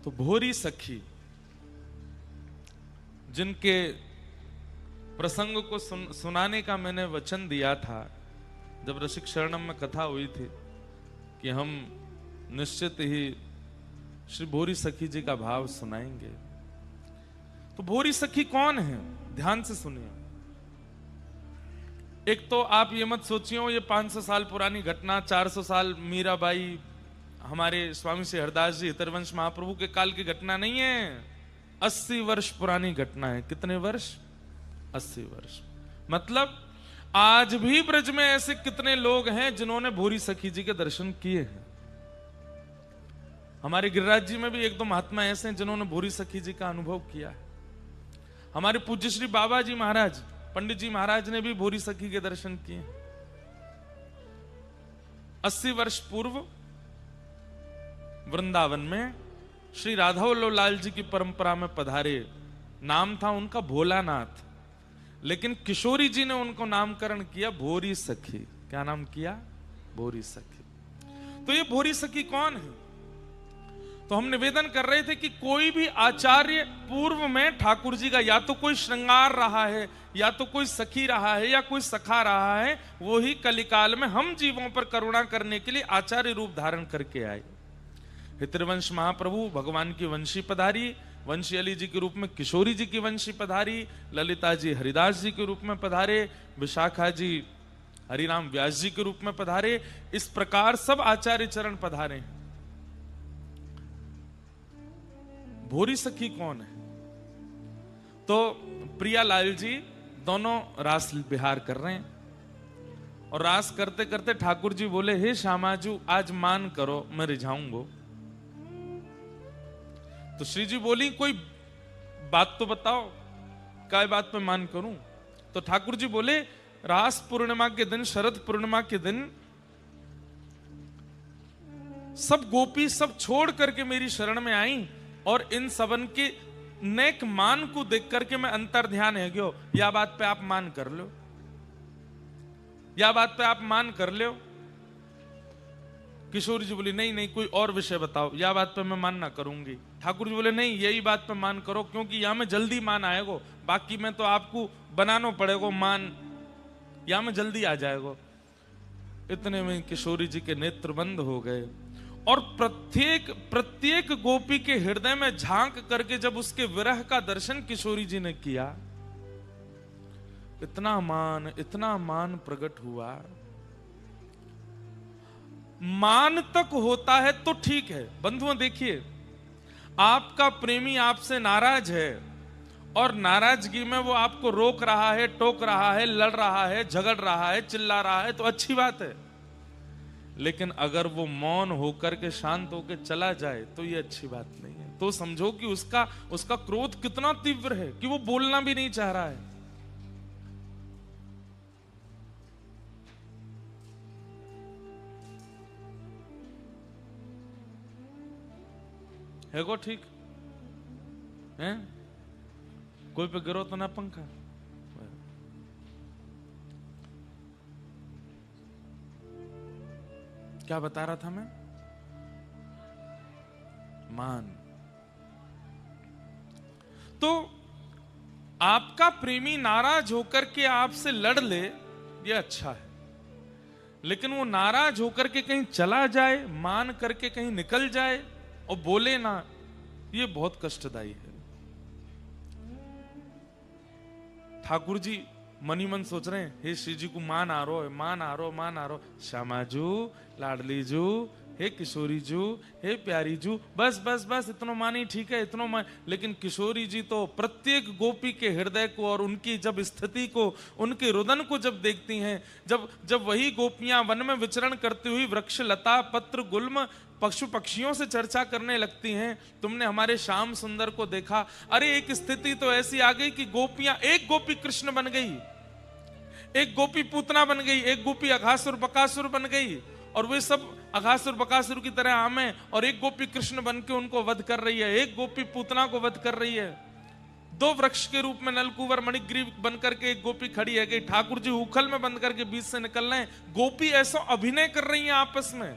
तो भोरी सखी जिनके प्रसंग को सुनाने का मैंने वचन दिया था जब रसिक शरणम में कथा हुई थी कि हम निश्चित ही श्री भोरी सखी जी का भाव सुनाएंगे। तो भोरी सखी कौन है, ध्यान से सुनिए। एक तो आप ये मत सोचिए ये 500 साल पुरानी घटना, 400 साल मीराबाई, हमारे स्वामी श्री हरदास जी हितरवंश महाप्रभु के काल की घटना नहीं है, 80 वर्ष पुरानी घटना है। कितने वर्ष? 80 वर्ष। मतलब आज भी ब्रज में ऐसे कितने लोग हैं जिन्होंने भोरी सखी जी के दर्शन किए हैं। हमारे गिरिराज जी में भी एक दो महात्मा ऐसे हैं जिन्होंने भोरी सखी जी का अनुभव किया है। हमारे पूज्य श्री बाबा जी महाराज, पंडित जी महाराज ने भी भोरी सखी के दर्शन किए। 80 वर्ष पूर्व वृंदावन में श्री राधा वल्लभ लाल जी की परंपरा में पधारे। नाम था उनका भोलानाथ, लेकिन किशोरी जी ने उनको नामकरण किया भोरी सखी। क्या नाम किया? भोरी सखी। तो ये भोरी सखी कौन है? तो हम निवेदन कर रहे थे कि कोई भी आचार्य पूर्व में ठाकुर जी का या तो कोई श्रृंगार रहा है, या तो कोई सखी रहा है, या कोई सखा रहा है, वो ही कलिकाल में हम जीवों पर करुणा करने के लिए आचार्य रूप धारण करके आए। हितरवंश महाप्रभु भगवान की वंशी पधारी, वंशी अली जी के रूप में किशोरी जी की वंशी पधारी, ललिता जी हरिदास जी के रूप में पधारे, विशाखा जी हरिराम व्यास जी के रूप में पधारे। इस प्रकार सब आचार्य चरण पधारे। भोरी सखी कौन है? तो प्रियालाल जी दोनों रास विहार कर रहे हैं, और रास करते करते ठाकुर जी बोले, हे श्यामाजू आज मान करो, मैं रिझाऊंगा। तो श्री जी बोली, कोई बात तो बताओ, काय बात पे मान करूं? तो ठाकुर जी बोले, रास पूर्णिमा के दिन, शरद पूर्णिमा के दिन सब गोपी सब छोड़ करके मेरी शरण में आई, और इन सबन के नेक मान को देख करके मैं अंतर ध्यान है गयो। या बात पे आप मान कर लो, या बात पे आप मान कर लो। किशोरी जी बोली, नहीं नहीं कोई और विषय बताओ, या बात पे मैं मान ना करूंगी। ठाकुर जी बोले, नहीं यही बात पे मान करो, क्योंकि यहां में जल्दी मान आएगो, बाकी में तो आपको बनाना पड़ेगा मान, यहां में जल्दी आ जाएगा। इतने में किशोरी जी के नेत्र बंद हो गए, और प्रत्येक गोपी के हृदय में झांक करके जब उसके विरह का दर्शन किशोरी जी ने किया, इतना मान प्रकट हुआ। मान तक होता है तो ठीक है बंधुओं, देखिए आपका प्रेमी आपसे नाराज है, और नाराजगी में वो आपको रोक रहा है, टोक रहा है, लड़ रहा है, झगड़ रहा है, चिल्ला रहा है, तो अच्छी बात है। लेकिन अगर वो मौन होकर के शांत होकर चला जाए तो ये अच्छी बात नहीं है। तो समझो कि उसका क्रोध कितना तीव्र है कि वो बोलना भी नहीं चाह रहा है को ठीक है? कोई पे गिरो तो ना पंखा। क्या बता रहा था मैं? मान। तो आपका प्रेमी नाराज होकर के आपसे लड़ ले, ये अच्छा है, लेकिन वो नाराज होकर के कहीं चला जाए, मान करके कहीं निकल जाए और बोले ना, ये बहुत कष्टदायी है। ठाकुर जी मनी मन सोच रहे हैं, हे श्री जी को मान आ रो, मान आ रो, मान आ रो। श्यामाजू, लाडली जू, हे किशोरी जू, हे प्यारी जू, बस बस बस इतना मान ही ठीक है, इतना मान। लेकिन किशोरी जी तो प्रत्येक गोपी के हृदय को और उनकी जब स्थिति को, उनके रुदन को जब देखती हैं, जब वही गोपियां वन में विचरण करती हुई वृक्ष लता पत्र गुल्म पशु पक्षियों से चर्चा करने लगती हैं, तुमने हमारे श्याम सुंदर को देखा। अरे एक स्थिति तो ऐसी आ गई कि गोपियां, एक गोपी कृष्ण बन गई, एक गोपी पूतना बन गई, एक गोपी अघासुर बकासुर बन गई, और वे सब अघासुर बकासुर की तरह आमे, और एक गोपी कृष्ण बन के उनको वध कर रही है, एक गोपी पूतना को वध कर रही है। दो वृक्ष के रूप में नलकुवर मणिग्रीव बन करके एक गोपी खड़ी है कि ठाकुर जी उखल में बंद करके बीच से निकल रहे हैं। गोपी ऐसा अभिनय कर रही है आपस में,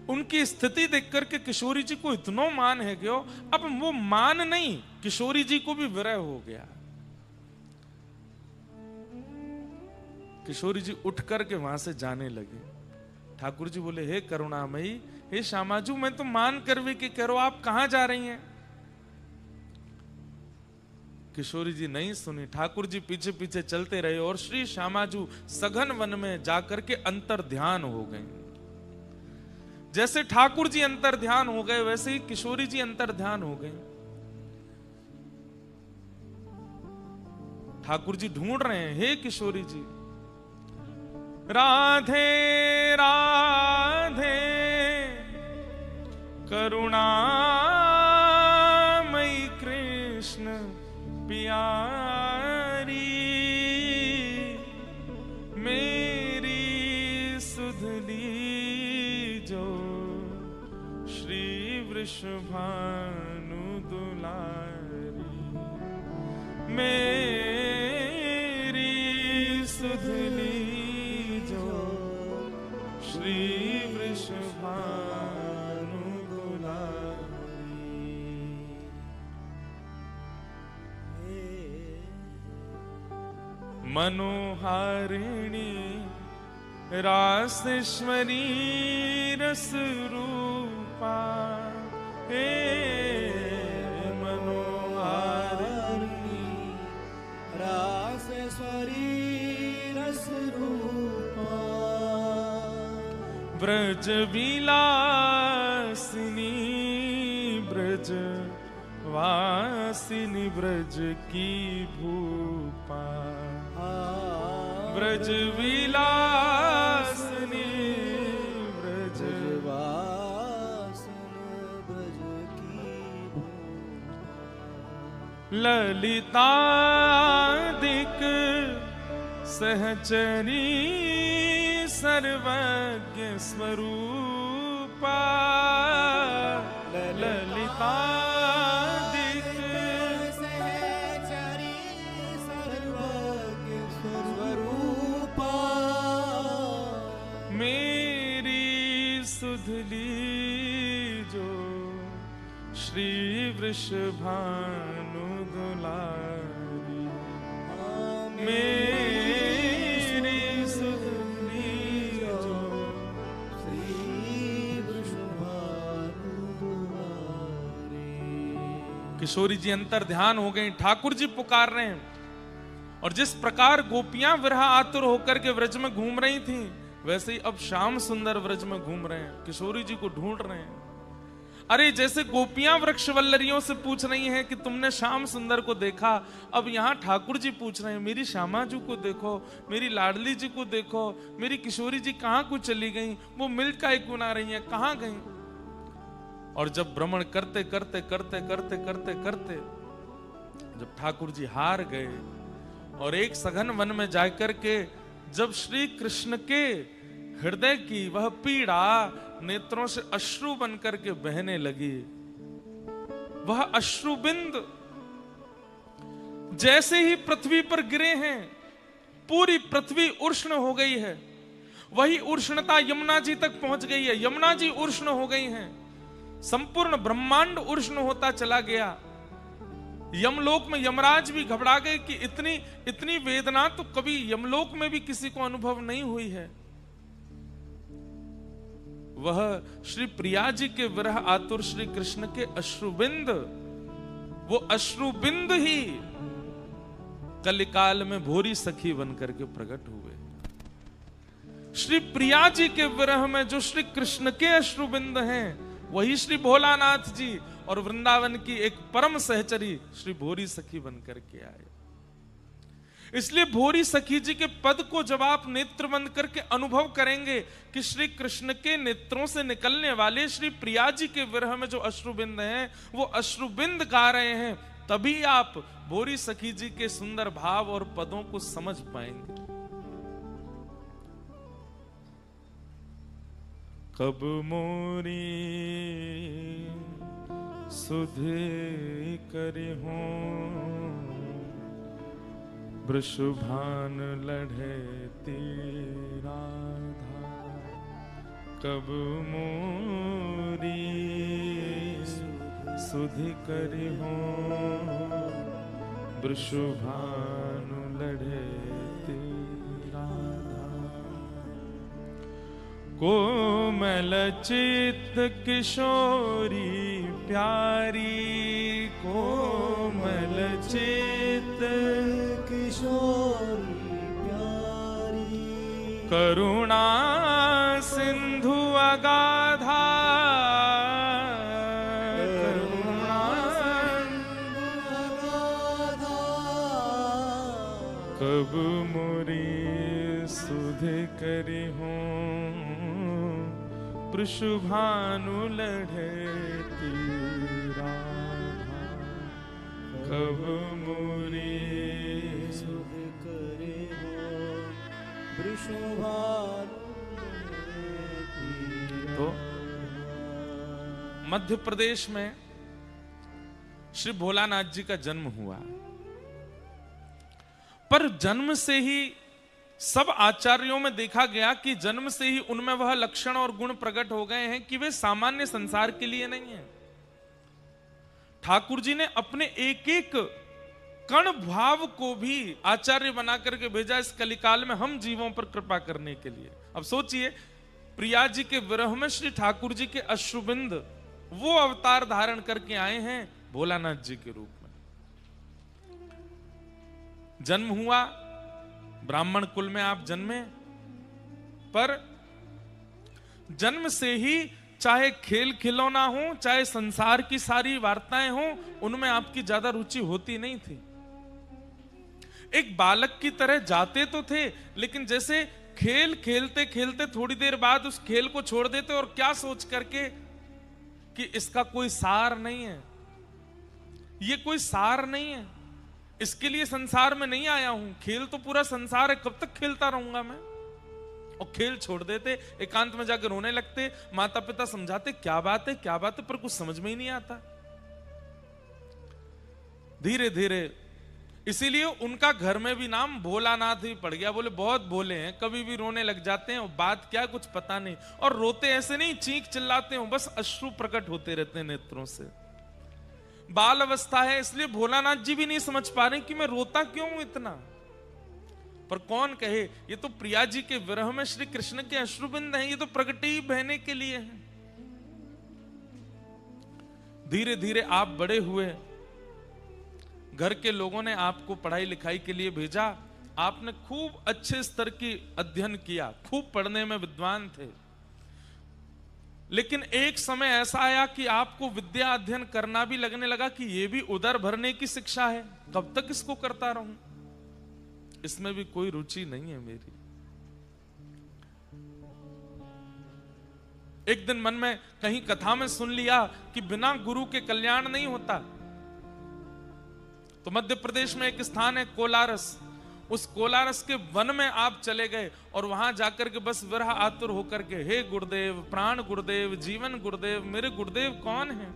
उनकी स्थिति देख करके किशोरी जी को इतना मान है कि अब वो मान नहीं, किशोरी जी को भी विरह हो गया। किशोरी जी उठ करके वहां से जाने लगे। ठाकुर जी बोले, हे करुणामयी, हे श्यामाजू, मैं तो मान कर भी कि करो, आप कहां जा रही हैं? किशोरी जी नहीं सुनी। ठाकुर जी पीछे पीछे चलते रहे और श्री श्यामाजू सघन वन में जाकर के अंतर ध्यान हो गए। जैसे ठाकुर जी अंतर ध्यान हो गए, वैसे ही किशोरी जी अंतर ध्यान हो गए। ठाकुर जी ढूंढ रहे हैं, हे किशोरी जी, राधे राधे करुणामयी कृष्ण प्यारी, मेरी सुधली जो श्री वृषभानु दुलारी, मेरी सुधली श्री वृषभानु दुलारी। मनोहारिणी रासेश्वरी रस रूपा, हे मनोहारिणी रासेश्वरी रस रूपा, ब्रज विलासिनी ब्रज वासिनी ब्रज की भूपा, ब्रज विलासिनी ब्रज वासिनी ब्रज की भूपा, ललितादिक सहचरी सर्वज्ञ स्वरूपा, ललितादिक सहचरी सर्वज्ञ स्वरूपा, मेरी सुधली जो श्री वृषभानु दुलारी, मेरी सुधली जो श्री वृषभानु दुलारी। किशोरी जी अंतर ध्यान हो गई। ठाकुर जी पुकार रहे हैं और जिस प्रकार गोपियां विरह आतुर होकर के व्रज में घूम रही थीं, वैसे ही अब श्याम सुंदर व्रज में घूम रहे हैं, किशोरी जी को ढूंढ रहे हैं। अरे जैसे गोपियां वृक्षवल्लरियों से पूछ रही हैं कि तुमने श्याम सुंदर को देखा, अब यहाँ ठाकुर जी पूछ रहे हैं, मेरी श्यामाजू को देखो, मेरी लाडली जी को देखो, मेरी किशोरी जी कहाँ को चली गई, वो मिल का क्यों ना रही है, कहाँ गई? और जब भ्रमण करते करते करते करते करते करते जब ठाकुर जी हार गए और एक सघन वन में जाकर के जब श्री कृष्ण के हृदय की वह पीड़ा नेत्रों से अश्रु बनकर के बहने लगी, वह अश्रुबिंद जैसे ही पृथ्वी पर गिरे हैं, पूरी पृथ्वी उष्ण हो गई है। वही उष्णता यमुना जी तक पहुंच गई है, यमुना जी उष्ण हो गई हैं, संपूर्ण ब्रह्मांड उष्ण होता चला गया। यमलोक में यमराज भी घबरा गए कि इतनी इतनी वेदना तो कभी यमलोक में भी किसी को अनुभव नहीं हुई है। वह श्री प्रिया जी के विरह आतुर श्री कृष्ण के अश्रुबिंद, वो अश्रुबिंद ही कलिकाल में भोरी सखी बनकर के प्रकट हुए। श्री प्रिया जी के विरह में जो श्री कृष्ण के अश्रुबिंद हैं, वही श्री भोलानाथ जी और वृंदावन की एक परम सहचरी श्री भोरी सखी बनकर के आए। इसलिए भोरी सखी जी के पद को जब आप नेत्र बंद करके अनुभव करेंगे कि श्री कृष्ण के नेत्रों से निकलने वाले श्री प्रिया जी के विरह में जो अश्रुबिंद हैं, वो अश्रुबिंद गा रहे हैं, तभी आप भोरी सखी जी के सुंदर भाव और पदों को समझ पाएंगे। कब मोरी सुधे करे हो वृषभान लढ़े तेरा, कब मोरी सुधि करि हो वृषभानु लड़े राधा। कोमल चित्त किशोरी प्यारी, कोमल चित्त किशोरी प्यारी, करुणा सिंधु अगाधा, करुणा अगाधा, कब मोरी सुधि करि हो वृषभानु लड़े राधा। कब मोरी सुधि करि हो वृषभानु लड़े। तो मध्य प्रदेश में श्री भोलानाथ जी का जन्म हुआ, पर जन्म से ही सब आचार्यों में देखा गया कि जन्म से ही उनमें वह लक्षण और गुण प्रकट हो गए हैं कि वे सामान्य संसार के लिए नहीं है। ठाकुर जी ने अपने एक एक कण भाव को भी आचार्य बना करके भेजा इस कलिकाल में हम जीवों पर कृपा करने के लिए। अब सोचिए, प्रिया जी के विरह में श्री ठाकुर जी के अश्रुबिंद वो अवतार धारण करके आए हैं भोलानाथ जी के रूप में। जन्म हुआ, ब्राह्मण कुल में आप जन्मे, पर जन्म से ही चाहे खेल खिलौना हो, चाहे संसार की सारी वार्ताएं हो, उनमें आपकी ज्यादा रुचि होती नहीं थी। एक बालक की तरह जाते तो थे, लेकिन जैसे खेल खेलते खेलते थोड़ी देर बाद उस खेल को छोड़ देते, और क्या सोच करके कि इसका कोई सार नहीं है, ये कोई सार नहीं है, इसके लिए संसार में नहीं आया हूं, खेल तो पूरा संसार है, कब तक खेलता रहूंगा मैं। और खेल छोड़ देते, एकांत में जाकर रोने लगते, माता पिता समझाते क्या बात है क्या बात है, पर कुछ समझ में ही नहीं आता। धीरे धीरे इसीलिए उनका घर में भी नाम भोलानाथ ही पड़ गया। बोले बहुत भोले हैं, कभी भी रोने लग जाते हैं, और बात क्या कुछ पता नहीं, और रोते ऐसे नहीं चीख चिल्लाते हो, बस अश्रु प्रकट होते रहते हैं नेत्रों से। बाल अवस्था है, इसलिए भोलानाथ जी भी नहीं समझ पा रहे कि मैं रोता क्यों हूं इतना। पर कौन कहे, ये तो प्रिया जी के विरह में श्री कृष्ण के अश्रुबिंद हैं, ये तो प्रगति ही बहने के लिए हैं। धीरे धीरे आप बड़े हुए, घर के लोगों ने आपको पढ़ाई लिखाई के लिए भेजा, आपने खूब अच्छे स्तर की अध्ययन किया, खूब पढ़ने में विद्वान थे। लेकिन एक समय ऐसा आया कि आपको विद्या अध्ययन करना भी लगने लगा कि यह भी उदर भरने की शिक्षा है, कब तक इसको करता रहूं, इसमें भी कोई रुचि नहीं है मेरी। एक दिन मन में कहीं कथा में सुन लिया कि बिना गुरु के कल्याण नहीं होता। तो मध्य प्रदेश में एक स्थान है कोलारस, उस कोलारस के वन में आप चले गए, और वहां जाकर के बस विरह आतुर होकर के, हे गुरुदेव, प्राण गुरुदेव, जीवन गुरुदेव, मेरे गुरुदेव कौन है,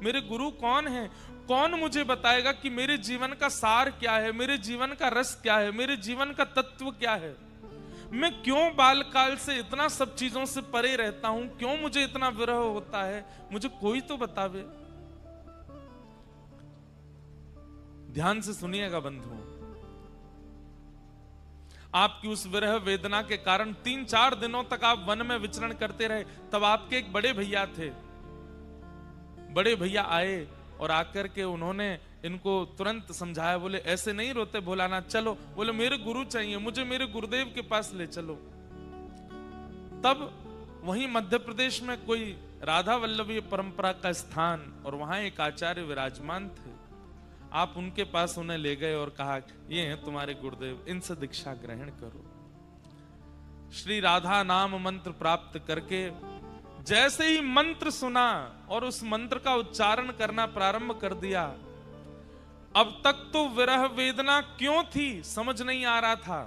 मेरे गुरु कौन है, कौन मुझे बताएगा कि मेरे जीवन का सार क्या है, मेरे जीवन का रस क्या है, मेरे जीवन का तत्व क्या है, मैं क्यों बालकाल से इतना सब चीजों से परे रहता हूं, क्यों मुझे इतना विरह होता है, मुझे कोई तो बतावे। ध्यान से सुनिएगा बंधुओं, आपकी उस विरह वेदना के कारण 3-4 दिनों तक आप वन में विचरण करते रहे। तब आपके एक बड़े भैया थे, बड़े भैया आए और आकर के उन्होंने इनको तुरंत समझाया। बोले ऐसे नहीं रोते भोलानाथ, चलो। बोले मेरे गुरु चाहिए, मुझे मेरे गुरुदेव के पास ले चलो। तब वहीं मध्य प्रदेश में कोई राधा वल्लभी परंपरा का स्थान, और वहां एक आचार्य विराजमान थे। आप उनके पास उन्हें ले गए और कहा ये हैं तुम्हारे गुरुदेव, इनसे दीक्षा ग्रहण करो। श्री राधा नाम मंत्र प्राप्त करके जैसे ही मंत्र सुना और उस मंत्र का उच्चारण करना प्रारंभ कर दिया, अब तक तो विरह वेदना क्यों थी समझ नहीं आ रहा था,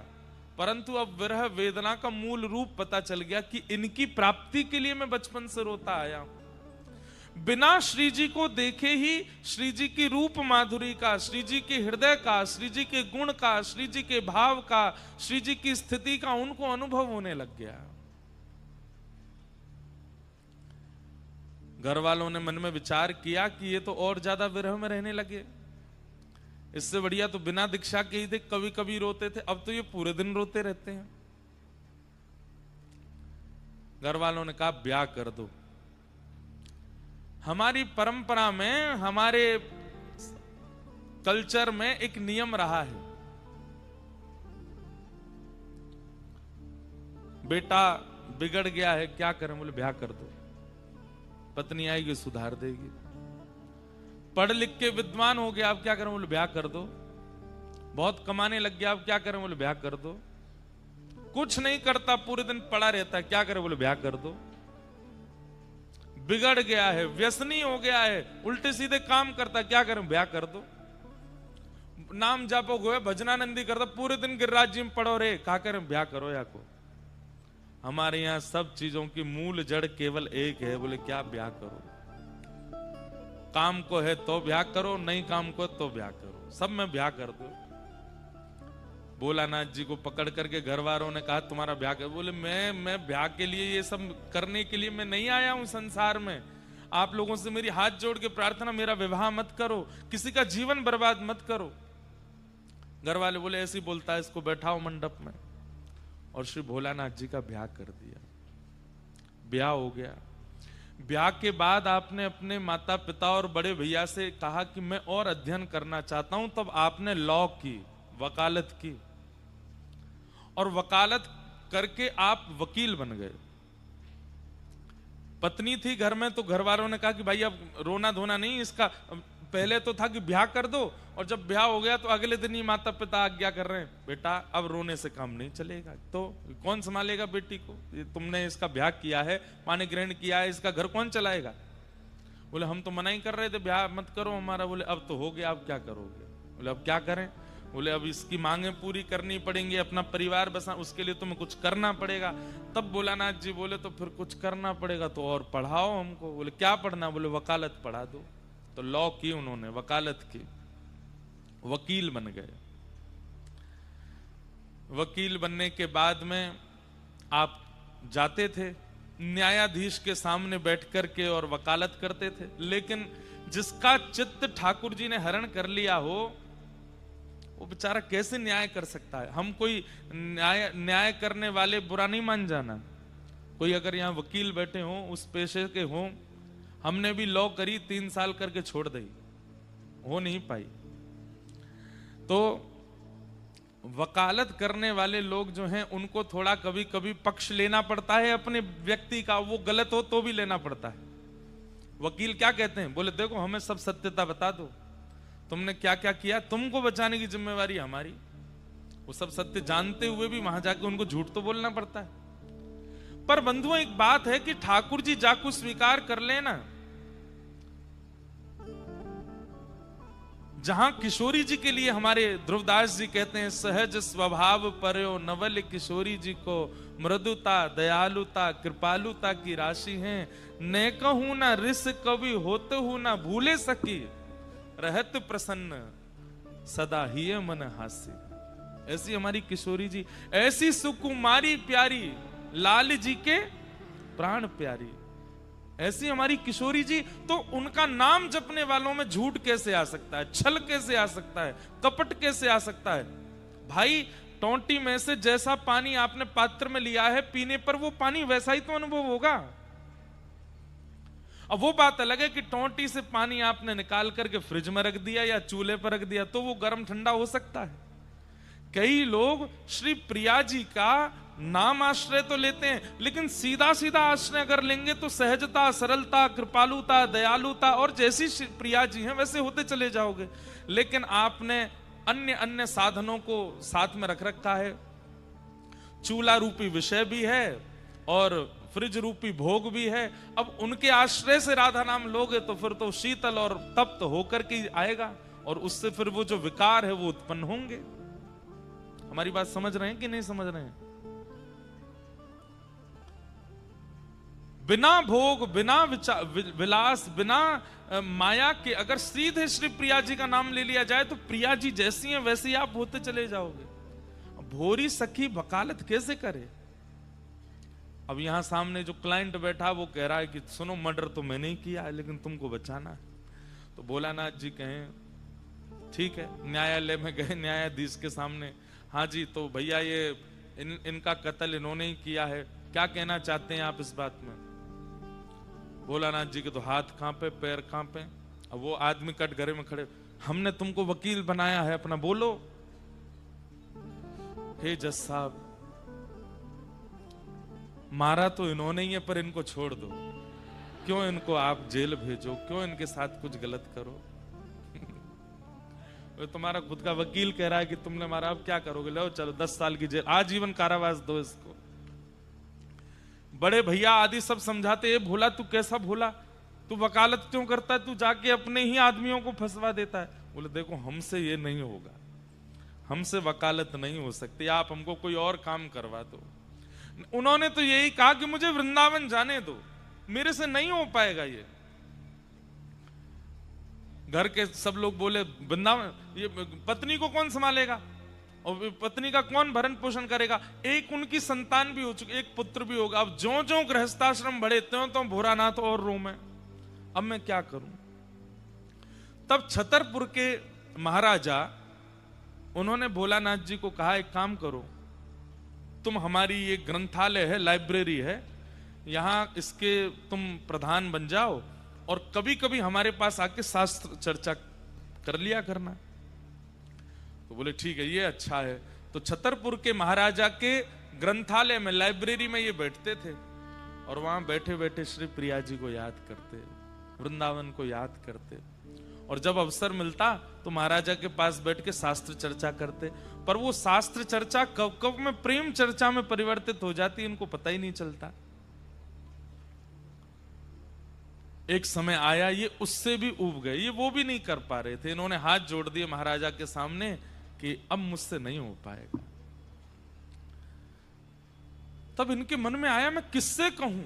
परंतु अब विरह वेदना का मूल रूप पता चल गया कि इनकी प्राप्ति के लिए मैं बचपन से रोता आया हूं। बिना श्री जी को देखे ही श्री जी की रूप माधुरी का, श्री जी के हृदय का, श्री जी के गुण का, श्री जी के भाव का, श्री जी की स्थिति का उनको अनुभव होने लग गया। घर वालों ने मन में विचार किया कि ये तो और ज्यादा विरह में रहने लगे, इससे बढ़िया तो बिना दीक्षा के ही थे, कभी कभी रोते थे, अब तो ये पूरे दिन रोते रहते हैं। घर वालों ने कहा ब्याह कर दो। हमारी परंपरा में, हमारे कल्चर में एक नियम रहा है, बेटा बिगड़ गया है, क्या करें? बोले ब्याह कर दो, पत्नी आएगी सुधार देगी। पढ़ लिख के विद्वान हो गया, अब क्या करें? बोले ब्याह कर दो। बहुत कमाने लग गया, अब क्या करें? बोले ब्याह कर दो। कुछ नहीं करता, पूरे दिन पड़ा रहता है, क्या करे? बोले ब्याह कर दो। बिगड़ गया है, व्यसनी हो गया है, उल्टे सीधे काम करता, क्या करें? ब्याह कर दो। नाम जापो गोए भजनानंदी करता, पूरे दिन गिरिराज जी में पड़ो रे, क्या करें? ब्याह करो या को। हमारे यहां सब चीजों की मूल जड़ केवल एक है, बोले क्या? ब्याह करो। काम को है तो ब्याह करो, नहीं काम को तो ब्याह करो, सब में ब्याह कर दो। भोलानाथ जी को पकड़ करके घर वालों ने कहा तुम्हारा ब्याह कर। बोले मैं ब्याह के लिए, ये सब करने के लिए मैं नहीं आया हूं संसार में। आप लोगों से मेरी हाथ जोड़ के प्रार्थना, मेरा विवाह मत करो, किसी का जीवन बर्बाद मत करो। घर वाले बोले ऐसे ही बोलता है, इसको बैठाओ मंडप में। और श्री भोलानाथ जी का ब्याह कर दिया। ब्याह हो गया। ब्याह के बाद आपने अपने माता पिता और बड़े भैया से कहा कि मैं और अध्ययन करना चाहता हूं, तब आपने लॉ की, वकालत की, और वकालत करके आप वकील बन गए। पत्नी थी घर में, तो घर वालों ने कहा कि भाई अब रोना धोना नहीं, इसका पहले तो था कि ब्याह कर दो, और जब ब्याह हो गया तो अगले दिन ही माता पिता आज्ञा कर रहे हैं, बेटा अब रोने से काम नहीं चलेगा। तो कौन संभालेगा बेटी को? तुमने इसका ब्याह किया है, पानी ग्रहण किया है, इसका घर कौन चलाएगा? बोले हम तो मना ही कर रहे थे, ब्याह मत करो हमारा। बोले अब तो हो गया, अब क्या करोगे? बोले अब क्या करें? बोले अब इसकी मांगे पूरी करनी पड़ेंगी, अपना परिवार बसा, उसके लिए तुम्हें कुछ करना पड़ेगा। तब भोलानाथ जी बोले तो फिर कुछ करना पड़ेगा, तो और पढ़ाओ हमको। बोले क्या पढ़ना? बोले वकालत पढ़ा दो। तो लॉ की उन्होंने, वकालत की, वकील बन गए। वकील बनने के बाद में आप जाते थे न्यायाधीश के सामने बैठ करके और वकालत करते थे, लेकिन जिसका चित्त ठाकुर जी ने हरण कर लिया हो, वो बेचारा कैसे न्याय कर सकता है? हम कोई न्याय करने वाले बुरा नहीं मान जाना। कोई अगर यहाँ वकील बैठे हो, उस पेशे के हो, हमने भी लॉ करी, 3 साल करके छोड़ दी, हो नहीं पाई। तो वकालत करने वाले लोग जो हैं, उनको थोड़ा कभी कभी पक्ष लेना पड़ता है अपने व्यक्ति का, वो गलत हो तो भी लेना पड़ता है। वकील क्या कहते हैं? बोले देखो हमें सब सत्यता बता दो, तुमने क्या क्या किया, तुमको बचाने की जिम्मेवारी हमारी। वो सब सत्य जानते हुए भी वहां जाके उनको झूठ तो बोलना पड़ता है। पर बंधुओं एक बात है कि ठाकुर जी जाकू स्वीकार कर लेना, जहां किशोरी जी के लिए हमारे ध्रुवदास जी कहते हैं, सहज स्वभाव पर्यो नवल किशोरी जी को, मृदुता दयालुता कृपालुता की राशि है, ने कहूं ना रिस कवि होते हूं ना भूले सकी, रहत प्रसन्न सदा ही मन हास्य। ऐसी हमारी किशोरी जी, ऐसी सुकुमारी प्यारी, लाल जी के प्राण प्यारी, ऐसी हमारी किशोरी जी। तो उनका नाम जपने वालों में झूठ कैसे आ सकता है, छल कैसे आ सकता है, कपट कैसे आ सकता है? भाई टोंटी में से जैसा पानी आपने पात्र में लिया है, पीने पर वो पानी वैसा ही तो अनुभव होगा। अब वो बात अलग है कि टोंटी से पानी आपने निकाल करके फ्रिज में रख दिया या चूल्हे पर रख दिया, तो वो गर्म ठंडा हो सकता है। कई लोग श्री प्रिया जी का नाम आश्रय तो लेते हैं, लेकिन सीधा सीधा आश्रय अगर लेंगे तो सहजता, सरलता, कृपालुता, दयालुता, और जैसी प्रिया जी हैं वैसे होते चले जाओगे। लेकिन आपने अन्य अन्य साधनों को साथ में रख रखा है। चूल्हा रूपी विषय भी है और फ्रिज रूपी भोग भी है। अब उनके आश्रय से राधा नाम लोगे तो फिर तो शीतल और तप्त होकर के आएगा, और उससे फिर वो जो विकार है वो उत्पन्न होंगे। हमारी बात समझ रहे हैं कि नहीं समझ रहे हैं? बिना भोग, बिना विलास, बिना माया के अगर सीधे श्री प्रिया जी का नाम ले लिया जाए तो प्रिया जी जैसी हैं वैसे ही आप होते चले जाओगे। भोरी सखी वकालत कैसे करे? अब यहाँ सामने जो क्लाइंट बैठा वो कह रहा है कि सुनो, मर्डर तो मैंने ही किया है लेकिन तुमको बचाना है। तो भोलानाथ जी कहें ठीक है, न्यायालय में गए, न्यायाधीश के सामने, हाँ जी तो भैया ये इनका कत्ल इन्होंने ही किया है, क्या कहना चाहते हैं आप इस बात में? भोलानाथ जी के तो हाथ कांपे, पैर कांपे। अब वो आदमी कटघरे में खड़े, हमने तुमको वकील बनाया है, अपना बोलो। हे जज साहब, मारा तो इन्होंने ही है पर इनको छोड़ दो, क्यों इनको आप जेल भेजो, क्यों इनके साथ कुछ गलत करो? तुम्हारा खुद का वकील कह रहा है कि तुमने मारा, अब क्या करोगे? लो चलो 10 साल की जेल, आजीवन कारावास दो इसको। बड़े भैया आदि सब समझाते, ये भोला तू कैसा भोला, तू वकालत क्यों करता है, तू जाके अपने ही आदमियों को फंसवा देता है। बोले देखो हमसे ये नहीं होगा, हमसे वकालत नहीं हो सकती, आप हमको कोई और काम करवा दो। उन्होंने तो यही कहा कि मुझे वृंदावन जाने दो, मेरे से नहीं हो पाएगा ये। घर के सब लोग बोले वृंदावन, ये पत्नी को कौन संभालेगा और पत्नी का कौन भरण पोषण करेगा? एक उनकी संतान भी हो चुकी, एक पुत्र भी होगा। अब ज्यों ज्यों गृहस्थाश्रम बढ़े त्यों त्यों भोलानाथ और रो में, अब मैं क्या करूं? तब छतरपुर के महाराजा, उन्होंने भोलानाथ जी को कहा एक काम करो, तुम हमारी ये ग्रंथालय है, लाइब्रेरी है, यहां इसके तुम प्रधान बन जाओ और कभी कभी हमारे पास आके शास्त्र चर्चा कर लिया करना। तो बोले ठीक है, ये अच्छा है। तो छतरपुर के महाराजा के ग्रंथालय में, लाइब्रेरी में ये बैठते थे और वहां बैठे बैठे श्री प्रिया जी को याद करते, वृंदावन को याद करते, और जब अवसर मिलता तो महाराजा के पास बैठ के शास्त्र चर्चा करते। पर वो शास्त्र चर्चा कब कब में प्रेम चर्चा में परिवर्तित हो जाती, इनको पता ही नहीं चलता। एक समय आया ये उससे भी ऊब गए, ये वो भी नहीं कर पा रहे थे, इन्होंने हाथ जोड़ दिए महाराजा के सामने कि अब मुझसे नहीं हो पाएगा। तब इनके मन में आया, मैं किससे कहूं,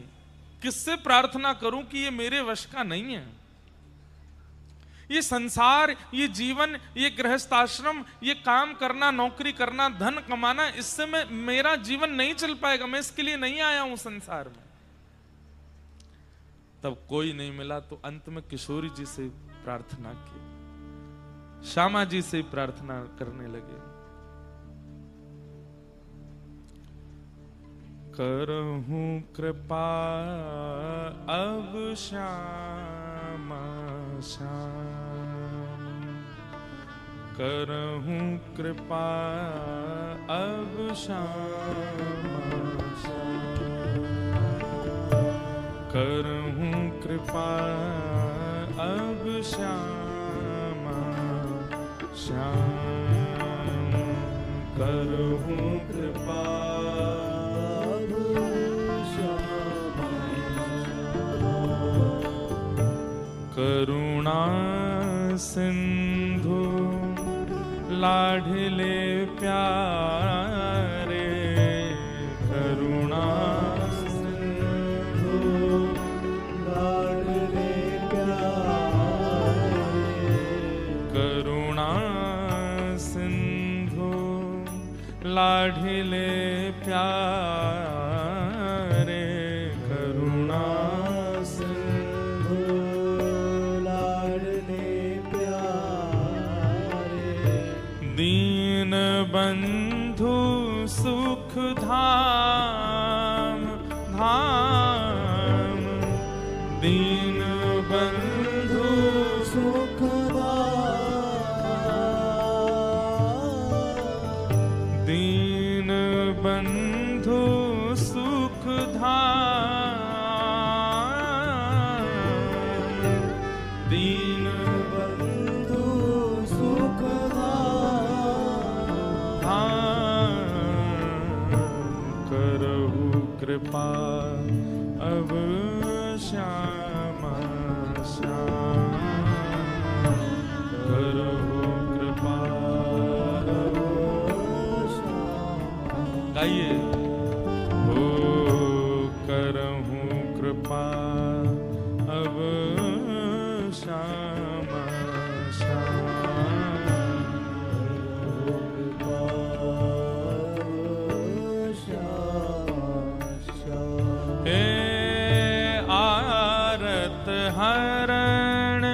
किससे प्रार्थना करूं कि ये मेरे वश का नहीं है। ये संसार, ये जीवन, ये गृहस्थ आश्रम, ये काम करना, नौकरी करना, धन कमाना, इससे मेरा जीवन नहीं चल पाएगा, मैं इसके लिए नहीं आया हूं संसार में। तब कोई नहीं मिला तो अंत में किशोरी जी से प्रार्थना की, श्यामा जी से प्रार्थना करने लगे। करहूं कृपा अब श्यामा श्याम, करहूं कृपा अब श्यामा श्याम, करहूं कृपा अब श्यामा श्याम, करहूं कृपा करुणा सिंधु लाढले प्यारे, करुणा सिंधु लाडले प्यारे, करुणा सिंधु लाढले प्यारे, करुणा दीन बंधु सुख धाम धाम, दीन बंधु सुख दीन बंधु सुख धाम, दीन बंधु सुख करहु कृपा अब श्यामा श्याम, करहु कृपा अब श्यामा। गाइए, हो करहु कृपा अब श्यामा श्याम, श्यामा श्याम। हरण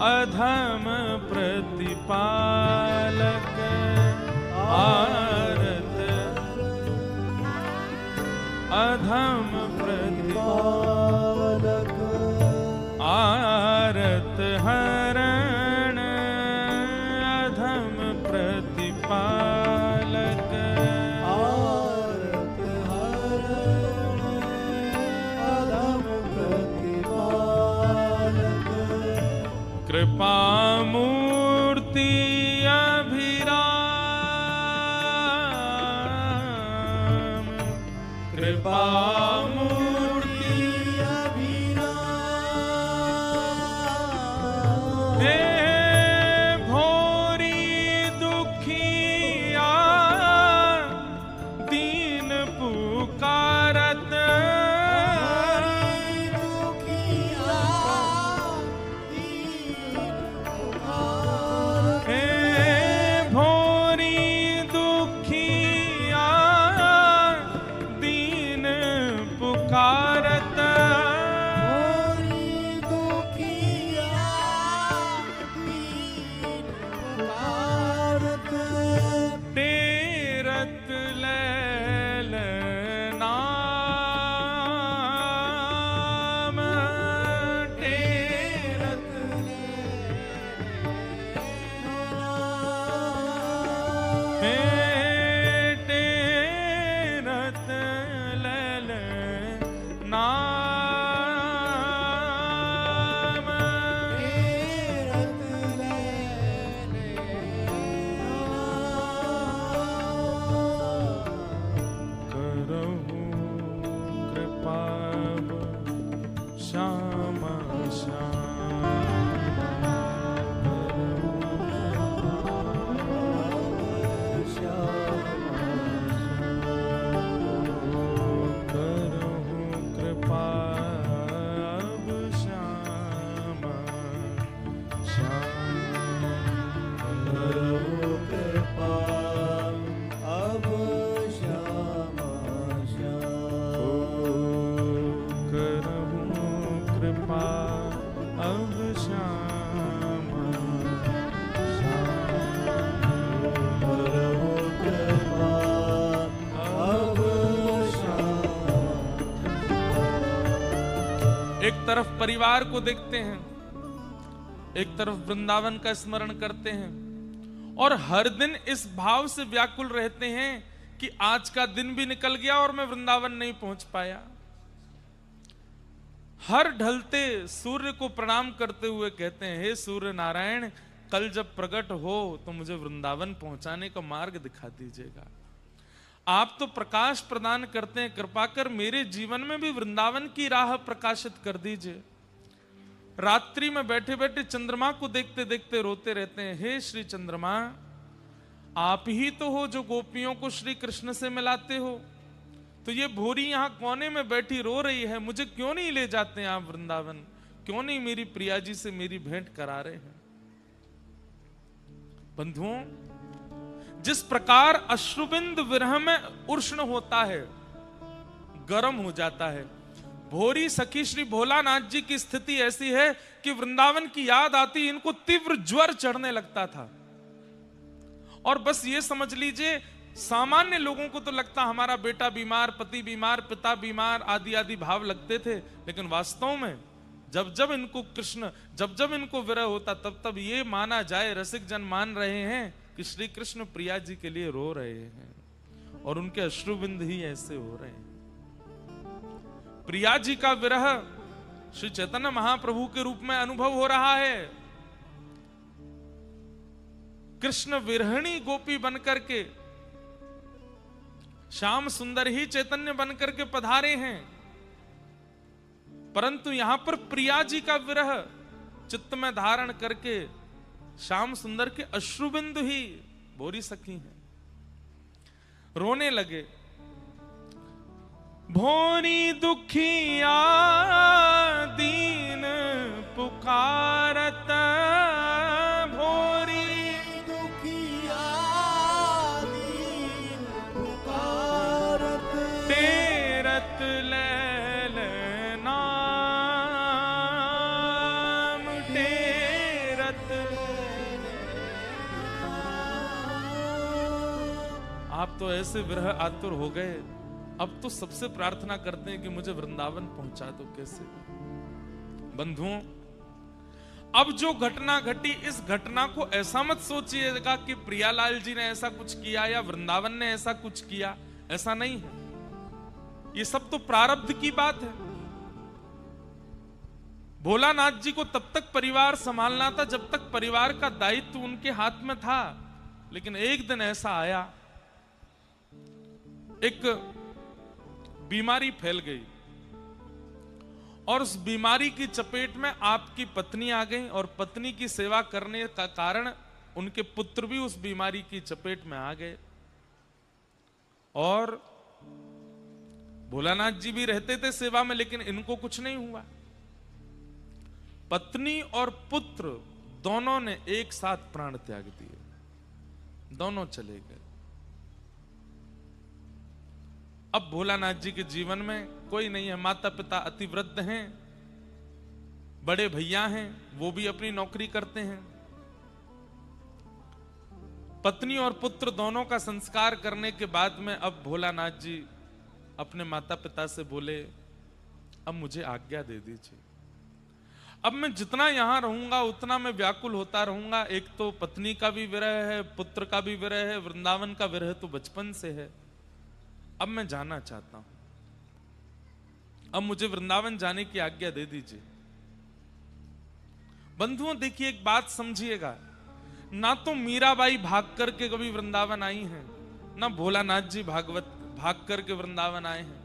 अधम प्रतिपालक आरत अधम प्रतिपालक आरत हरण अधम प्रतिपालक आरत हरण अधम प्रतिपालक कृपा मूर्ति अभिराम कृपा मूर्ति अभिराम हे भोरी दुखिया दीन पुकारत हे भोरी दुखिया दीन पुकारत तेरत लैल नाम तेरत हे तेरत लैल नाम करहु कृपा श्याम करहु कृपा अब श्याम करहु कृपा अब श्याम करहु कृपा अब श्याम करहु कृपा अब श्याम एक तरफ परिवार को देखते हैं, एक तरफ वृंदावन का स्मरण करते हैं और हर दिन इस भाव से व्याकुल रहते हैं कि आज का दिन भी निकल गया और मैं वृंदावन नहीं पहुंच पाया। हर ढलते सूर्य को प्रणाम करते हुए कहते हैं, हे सूर्य नारायण, कल जब प्रकट हो तो मुझे वृंदावन पहुंचाने का मार्ग दिखा दीजिएगा। आप तो प्रकाश प्रदान करते हैं, कृपा कर मेरे जीवन में भी वृंदावन की राह प्रकाशित कर दीजिए। रात्रि में बैठे बैठे चंद्रमा को देखते देखते रोते रहते हैं, हे श्री चंद्रमा, आप ही तो हो जो गोपियों को श्री कृष्ण से मिलाते हो, तो ये भोरी यहां कोने में बैठी रो रही है, मुझे क्यों नहीं ले जाते हैं आप वृंदावन? क्यों नहीं मेरी प्रिया जी से मेरी भेंट करा रहे हैं? बंधुओं, जिस प्रकार अश्रुबिंद विरह में उष्ण होता है, गर्म हो जाता है, भोरी सखी श्री भोलानाथ जी की स्थिति ऐसी है कि वृंदावन की याद आती इनको तीव्र ज्वर चढ़ने लगता था। और बस ये समझ लीजिए, सामान्य लोगों को तो लगता हमारा बेटा बीमार, पति बीमार, पिता बीमार, आदि आदि भाव लगते थे, लेकिन वास्तव में जब जब इनको कृष्ण, जब जब इनको विरह होता, तब तब ये माना जाए, रसिक जन मान रहे हैं कि श्री कृष्ण प्रिया जी के लिए रो रहे हैं और उनके अश्रुबिंद ही ऐसे हो रहे हैं। प्रिया जी का विरह श्री चैतन्य महाप्रभु के रूप में अनुभव हो रहा है। कृष्ण विरहिणी गोपी बनकर के, श्याम सुंदर ही चैतन्य बनकर के पधारे हैं, परंतु यहां पर प्रिया जी का विरह चित्त में धारण करके श्याम सुंदर के अश्रुबिंदु ही भोरी सखी हैं, रोने लगे। भोरी दुखिया दीन पुकारत, भोरी दुखिया दीन पुकारत, तेरत लैल नाम, आप तो ऐसे विरह आतुर हो गए, अब तो सबसे प्रार्थना करते हैं कि मुझे वृंदावन पहुंचा दो। कैसे बंधुओं, अब जो घटना घटी, इस घटना को ऐसा मत सोचिएगा कि प्रियालाल जी ने ऐसा कुछ किया या वृंदावन ने ऐसा कुछ किया, ऐसा नहीं है। ये सब तो प्रारब्ध की बात है। भोलानाथ जी को तब तक परिवार संभालना था जब तक परिवार का दायित्व उनके हाथ में था, लेकिन एक दिन ऐसा आया, एक बीमारी फैल गई और उस बीमारी की चपेट में आपकी पत्नी आ गई और पत्नी की सेवा करने का कारण उनके पुत्र भी उस बीमारी की चपेट में आ गए और भोलानाथ जी भी रहते थे सेवा में, लेकिन इनको कुछ नहीं हुआ। पत्नी और पुत्र दोनों ने एक साथ प्राण त्याग दिए, दोनों चले गए। अब भोलानाथ जी के जीवन में कोई नहीं है, माता पिता अति वृद्ध हैं, बड़े भैया हैं, वो भी अपनी नौकरी करते हैं। पत्नी और पुत्र दोनों का संस्कार करने के बाद में अब भोलानाथ जी अपने माता पिता से बोले, अब मुझे आज्ञा दे दीजिए, अब मैं जितना यहां रहूंगा उतना मैं व्याकुल होता रहूंगा। एक तो पत्नी का भी विरह है, पुत्र का भी विरह है, वृंदावन का विरह तो बचपन से है। अब मैं जाना चाहता हूं, अब मुझे वृंदावन जाने की आज्ञा दे दीजिए। बंधुओं देखिए, एक बात समझिएगा, ना तो मीराबाई भाग करके कभी वृंदावन आई हैं, ना भोलानाथ जी भाग करके वृंदावन आए हैं।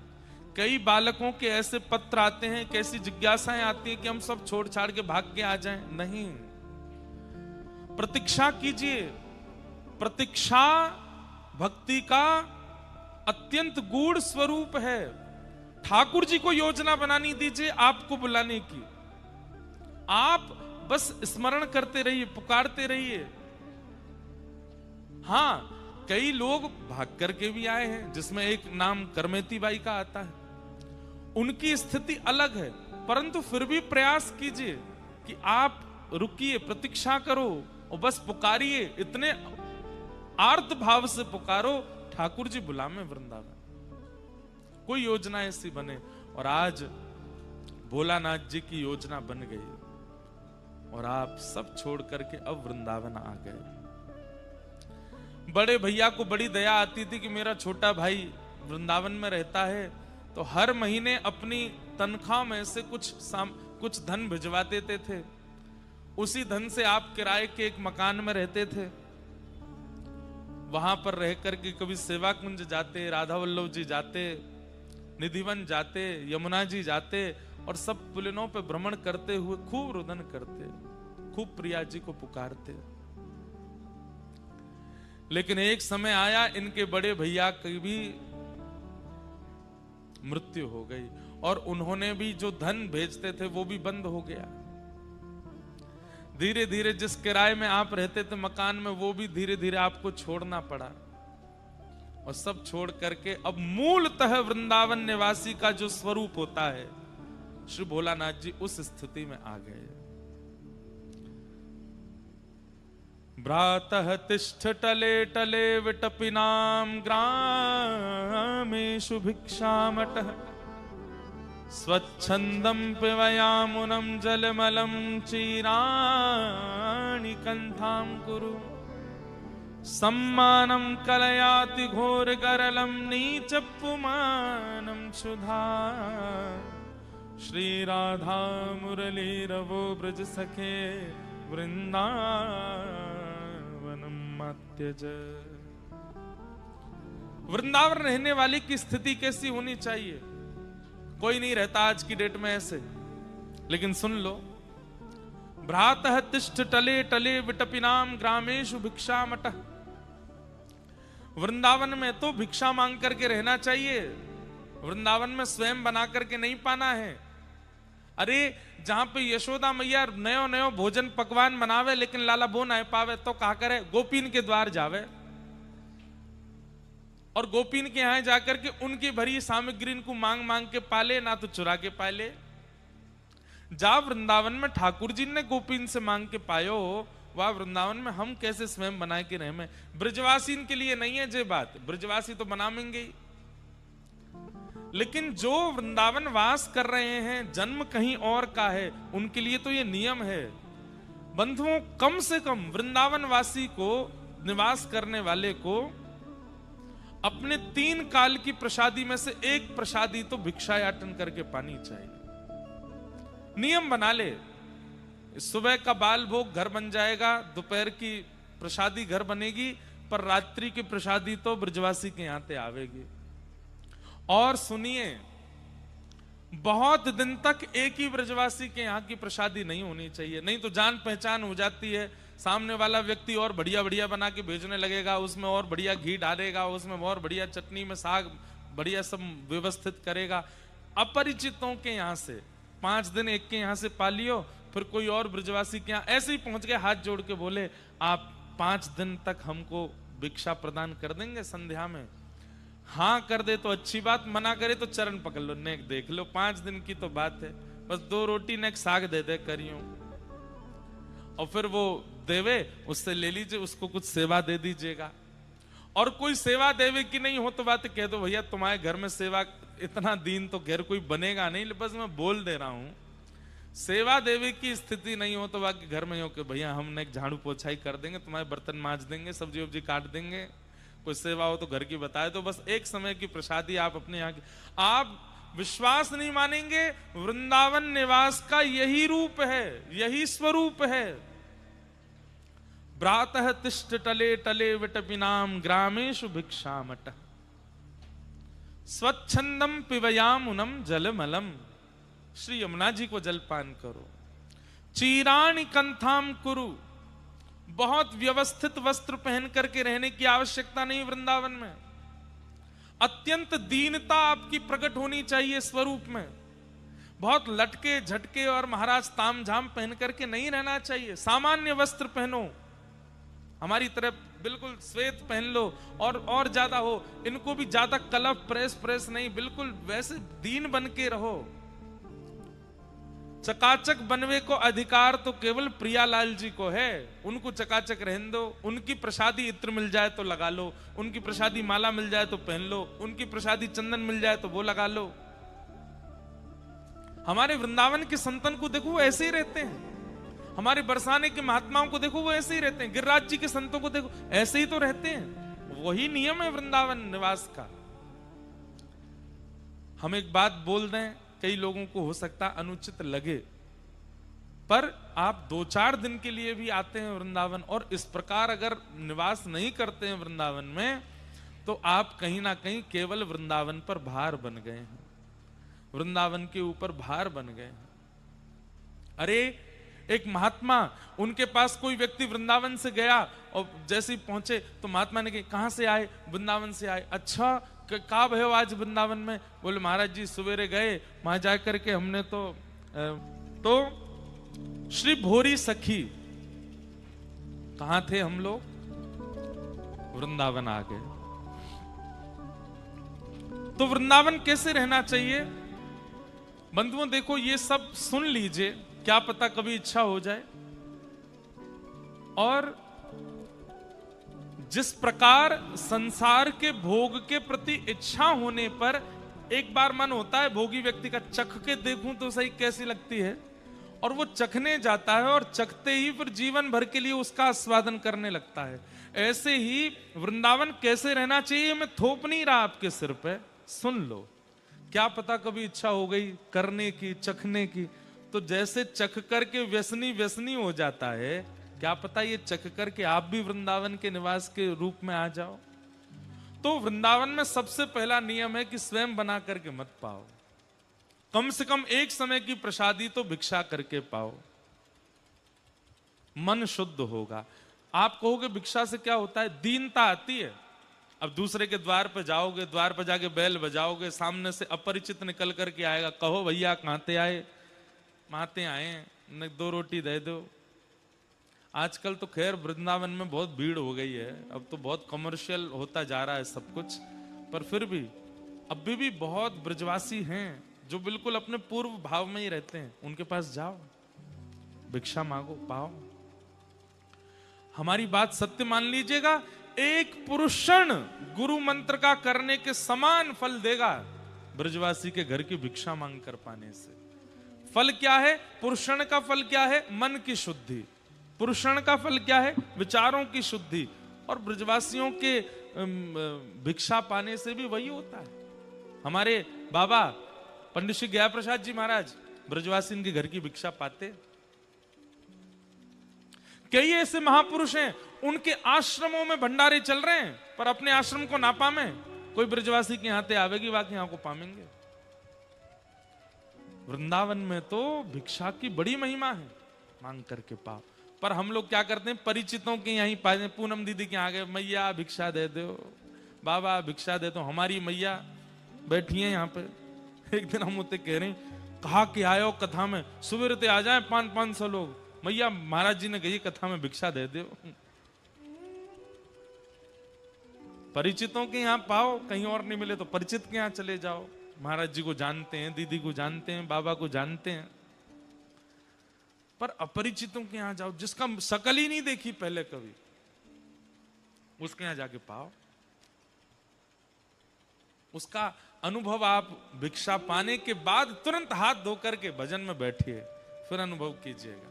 कई बालकों के ऐसे पत्र आते हैं, कैसी जिज्ञासाएं आती हैं कि हम सब छोड़ छाड़ के भाग के आ जाएं। नहीं, प्रतीक्षा कीजिए। प्रतीक्षा भक्ति का अत्यंत गूढ़ स्वरूप है। ठाकुर जी को योजना बनानी दीजिए आपको बुलाने की, आप बस स्मरण करते रहिए, पुकारते रहिए। हां, कई लोग भाग करके भी आए हैं, जिसमें एक नाम करमेती बाई का आता है, उनकी स्थिति अलग है, परंतु फिर भी प्रयास कीजिए कि आप रुकिए, प्रतीक्षा करो और बस पुकारिए, इतने आर्त भाव से पुकारो, ठाकुर जी बुलावे वृंदावन। कोई योजना ऐसी बने। और आज भोलानाथ जी की योजना बन गई और आप सब छोड़ करके अब वृंदावन आ गए। बड़े भैया को बड़ी दया आती थी कि मेरा छोटा भाई वृंदावन में रहता है, तो हर महीने अपनी तनख्वाह में से कुछ धन भिजवा देते थे। उसी धन से आप किराए के एक मकान में रहते थे, वहां पर रह करके कभी सेवा कुंज जाते, राधा वल्लभ जी जाते, निधिवन जाते, यमुना जी जाते और सब पुलिनों पे भ्रमण करते हुए खूब रुदन करते, खूब प्रिया जी को पुकारते। लेकिन एक समय आया, इनके बड़े भैया की भी मृत्यु हो गई और उन्होंने भी जो धन भेजते थे वो भी बंद हो गया। धीरे धीरे जिस किराए में आप रहते थे मकान में, वो भी धीरे धीरे आपको छोड़ना पड़ा और सब छोड़ करके अब मूलतः वृंदावन निवासी का जो स्वरूप होता है, श्री भोलानाथ जी उस स्थिति में आ गए। भ्रातः तिष्ठ टले टले विटपिनाम ग्रामेषु भिक्षामटः स्वच्छंदं पिबयामुनं जलमलं चीराणि कंठां कुरु सम्मानं कलयाति घोरगरलं नीचपुमानं सुधा श्री राधा मुरलीरवो ब्रज सखे वृंदावनम मत्यज। वृंदावन रहने वाले की स्थिति कैसी होनी चाहिए? कोई नहीं रहता आज की डेट में ऐसे, लेकिन सुन लो, भ्रातः तिष्ठ टले टले विटपिनाम ग्रामेषु भिक्षामटः। वृंदावन में तो भिक्षा मांग करके रहना चाहिए, वृंदावन में स्वयं बना करके नहीं पाना है। अरे जहां पे यशोदा मैया नयो नयो भोजन पकवान बनावे लेकिन लाला बो ना पावे तो कहा करे, गोपीन के द्वार जावे और गोपीन के यहां जाकर के उनकी भरी सामग्री को मांग मांग के पाले, ना तो चुरा के पाले। जा वृंदावन में ठाकुर जी ने गोपीन से मांग के पायो, वह वृंदावन में हम कैसे स्वयं बना के रहे में। ब्रजवासी के लिए नहीं है ये बात, ब्रजवासी तो बनाएंगे ही, लेकिन जो वृंदावन वास कर रहे हैं, जन्म कहीं और का है, उनके लिए तो ये नियम है। बंधुओं, कम से कम वृंदावन वासी को, निवास करने वाले को अपने 3 काल की प्रसादी में से एक प्रसादी तो भिक्षायाटन करके पानी चाहिए। नियम बना ले, सुबह का बाल भोग घर बन जाएगा, दोपहर की प्रसादी घर बनेगी, पर रात्रि की प्रसादी तो ब्रजवासी के यहां पे आवेगी। और सुनिए, बहुत दिन तक एक ही ब्रजवासी के यहाँ की प्रसादी नहीं होनी चाहिए, नहीं तो जान पहचान हो जाती है। सामने वाला व्यक्ति और बढ़िया बढ़िया बना के भेजने लगेगा, उसमें और बढ़िया घी डालेगा, उसमें और बढ़िया चटनी में साग बढ़िया सब व्यवस्थित करेगा। अपरिचितों के यहाँ से 5 दिन एक के यहाँ से पालियो, फिर कोई और ब्रजवासी के यहाँ ऐसे ही पहुंच गए, हाथ जोड़ के बोले आप 5 दिन तक हमको भिक्षा प्रदान कर देंगे संध्या में। हाँ कर दे तो अच्छी बात, मना करे तो चरण पकड़ लो, नेक देख लो, 5 दिन की तो बात है, बस 2 रोटी नेक साग दे दे करियो, और फिर वो देवे उससे ले लीजिए, उसको कुछ सेवा दे दीजिएगा। और कोई सेवा देवे की नहीं हो तो बात कह दो, भैया तुम्हारे घर में सेवा इतना दिन तो घर कोई बनेगा नहीं, बस मैं बोल दे रहा हूं। सेवा देवे की स्थिति नहीं हो तो बाकी घर में हो कि भैया हमने एक झाड़ू पोछाई कर देंगे, तुम्हारे बर्तन मांज देंगे, सब्जी वब्जी काट देंगे, कोई सेवा हो तो घर की बताए, तो बस एक समय की प्रसादी आप अपने यहाँ की। आप विश्वास नहीं मानेंगे, वृंदावन निवास का यही रूप है, यही स्वरूप है। प्रातः तिष्ठ टले टले विटपिनाम ग्रामेषु भिक्षामट, स्वच्छंदम पिबयामुनम जलमलम, श्री यमुना जी को जलपान करो। चीराणि कंथाम कुरु, बहुत व्यवस्थित वस्त्र पहन करके रहने की आवश्यकता नहीं वृंदावन में। अत्यंत दीनता आपकी प्रकट होनी चाहिए स्वरूप में। बहुत लटके झटके और महाराज तामझाम पहन करके नहीं रहना चाहिए, सामान्य वस्त्र पहनो, हमारी तरफ बिल्कुल श्वेत पहन लो, और ज्यादा हो, इनको भी ज्यादा कलफ प्रेस नहीं, बिल्कुल वैसे दीन बन के रहो। चकाचक बनवे को अधिकार तो केवल प्रियालाल जी को है, उनको चकाचक रहने दो। उनकी प्रसादी इत्र मिल जाए तो लगा लो, उनकी प्रसादी माला मिल जाए तो पहन लो, उनकी प्रसादी चंदन मिल जाए तो वो लगा लो। हमारे वृंदावन के संतन को देखो वो ऐसे ही रहते हैं, हमारे बरसाने के महात्माओं को देखो वो ऐसे ही रहते हैं, गिरिराज जी के संतों को देखो ऐसे ही तो रहते हैं। वही नियम है वृंदावन निवास का। हम एक बात बोल दें, कई लोगों को हो सकता अनुचित लगे, पर आप 2-4 दिन के लिए भी आते हैं वृंदावन और इस प्रकार अगर निवास नहीं करते हैं वृंदावन में, तो आप कहीं ना कहीं केवल वृंदावन पर भार बन गए हैं, वृंदावन के ऊपर भार बन गए हैं। अरे एक महात्मा, उनके पास कोई व्यक्ति वृंदावन से गया और जैसे ही पहुंचे तो महात्मा ने कहा कहां से आए? वृंदावन से आए। अच्छा कहा भय हो आज वृंदावन में? बोले महाराज जी सवेरे गए, वहां जाकर के हमने तो श्री भोरी सखी, कहां थे हम लोग? वृंदावन आ गए। तो वृंदावन कैसे रहना चाहिए बंधुओं? देखो ये सब सुन लीजिए, क्या पता कभी इच्छा हो जाए। और जिस प्रकार संसार के भोग के प्रति इच्छा होने पर एक बार मन होता है भोगी व्यक्ति का, चख के देखूं तो सही कैसी लगती है, और वो चखने जाता है और चखते ही फिर जीवन भर के लिए उसका आस्वादन करने लगता है। ऐसे ही वृंदावन कैसे रहना चाहिए मैं थोप नहीं रहा आपके सिर पे, सुन लो। क्या पता कभी इच्छा हो गई करने की, चखने की, तो जैसे चख करके व्यसनी हो जाता है, क्या पता ये चख करके आप भी वृंदावन के निवास के रूप में आ जाओ। तो वृंदावन में सबसे पहला नियम है कि स्वयं बना करके मत पाओ, कम से कम एक समय की प्रसादी तो भिक्षा करके पाओ, मन शुद्ध होगा। आप कहोगे भिक्षा से क्या होता है? दीनता आती है। अब दूसरे के द्वार पर जाओगे, द्वार पर जाके बैल बजाओगे, सामने से अपरिचित निकल करके आएगा, कहो भैया कहां आए? माते आए, न 2 रोटी दे दो। आजकल तो खैर वृंदावन में बहुत भीड़ हो गई है, अब तो बहुत कमर्शियल होता जा रहा है सब कुछ, पर फिर भी अभी भी बहुत ब्रजवासी हैं जो बिल्कुल अपने पूर्व भाव में ही रहते हैं। उनके पास जाओ, भिक्षा मांगो, पाओ। हमारी बात सत्य मान लीजिएगा, एक पुरुषण गुरु मंत्र का करने के समान फल देगा ब्रजवासी के घर की भिक्षा मांग कर पाने से। फल क्या है? पुरुषण का फल क्या है? मन की शुद्धि। पुरुषण का फल क्या है? विचारों की शुद्धि। और ब्रजवासियों के भिक्षा पाने से भी वही होता है। हमारे बाबा पंडित श्री गया प्रसाद जी महाराज ब्रजवासी इनके घर की भिक्षा पाते। कई ऐसे महापुरुष हैं, उनके आश्रमों में भंडारे चल रहे हैं, पर अपने आश्रम को ना पामे। कोई ब्रजवासी के यहाँ आवेगी, बाकी यहाँ को पामेंगे। वृंदावन में तो भिक्षा की बड़ी महिमा है, मांग करके पाओ। पर हम लोग क्या करते हैं, परिचितों के यहीं पाए, पूनम दीदी के आगे, मैया भिक्षा दे दो, बाबा भिक्षा दे दो। हमारी मैया बैठी है यहाँ पे। एक दिन हम उसे कह रहे हैं, कहा कि आयो कथा में, सुबह आ जाए 500 लोग, मैया महाराज जी ने कही कथा में भिक्षा दे दो। परिचितों के यहाँ पाओ, कहीं और नहीं मिले तो परिचित के यहाँ चले जाओ। महाराज जी को जानते हैं, दीदी को जानते हैं, बाबा को जानते हैं। पर अपरिचितों के यहाँ जाओ, जिसका शकल ही नहीं देखी पहले कभी, उसके यहाँ जाके पाओ। उसका अनुभव आप भिक्षा पाने के बाद तुरंत हाथ धो करके भजन में बैठिए, फिर अनुभव कीजिएगा।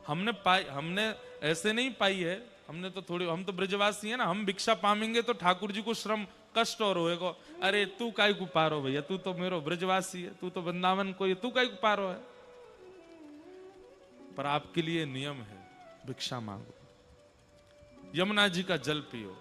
हमने ऐसे नहीं पाई है, हमने तो थोड़ी, हम तो ब्रजवासी है ना, हम भिक्षा पाएंगे तो ठाकुर जी को श्रम कष्ट और होएगा। अरे तू काई को पारो भैया, तू तो मेरो ब्रजवासी है, तू तो वृंदावन को है, तू काई को पारो है। पर आपके लिए नियम है, भिक्षा मांगो, यमुना जी का जल पियो।